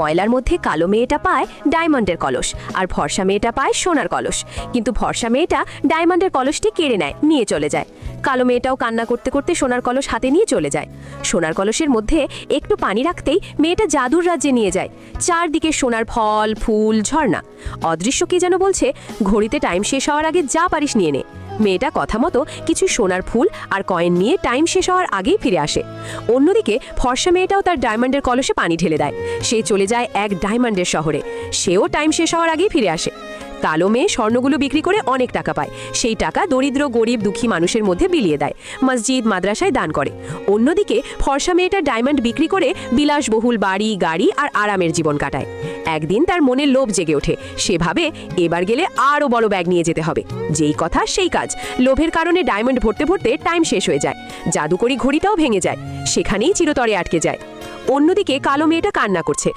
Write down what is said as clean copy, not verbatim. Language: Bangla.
ময়লার মধ্যে কালো মেয়েটা পায় ডায়মন্ডের কলস, আর ফর্সা মেয়েটা পায় সোনার কলস। কিন্তু ফর্সা মেয়েটা ডায়মন্ডের কলসটি কেড়ে নেয়, নিয়ে চলে যায়। কালো মেয়েটাও কান্না করতে করতে সোনার কলস হাতে নিয়ে চলে যায়। সোনার কলসের মধ্যে একটু পানি রাখতেই মেয়েটা জাদুর রাজ্যে নিয়ে যায়। চারদিকে সোনার ফল, ফুল, ঝর্ণা। অদৃশ্য কে যেন বলছে, ঘড়িতে টাইম শেষ হওয়ার আগে যা পারিস নিয়ে নে। মেয়েটা কথা মতো কিছু সোনার ফুল আর কয়েন নিয়ে টাইম শেষ হওয়ার আগেই ফিরে আসে। অন্যদিকে ফর্সা মেয়েটাও তার ডায়মন্ডের কলসে পানি ঢেলে দেয়। সে চলে যায় এক ডায়মন্ডের শহরে। সেও টাইম শেষ হওয়ার আগেই ফিরে আসে। কালো মেয়ে স্বর্ণগুলো বিক্রি করে অনেক টাকা পায়। সেই টাকা দরিদ্র, গরিব, দুঃখী মানুষের মধ্যে বিলিয়ে দেয়, মসজিদ, মাদ্রাসায় দান করে। অন্যদিকে ফর্সা মেয়েটা ডায়মন্ড বিক্রি করে বিলাসবহুল বাড়ি, গাড়ি আর আরামের জীবন কাটায়। একদিন তার মনে লোভ জেগে ওঠে। সে ভাবে এবার গেলে আরও বড় ব্যাগ নিয়ে যেতে হবে। যেই কথা সেই কাজ। লোভের কারণে ডায়মন্ড ভরতে ভরতে টাইম শেষ হয়ে যায়। জাদুকরি ঘড়িটাও ভেঙে যায়, সেখানেই চিরতরে আটকে যায়। অন্যদিকে কালো মেয়েটা কান্না করছে।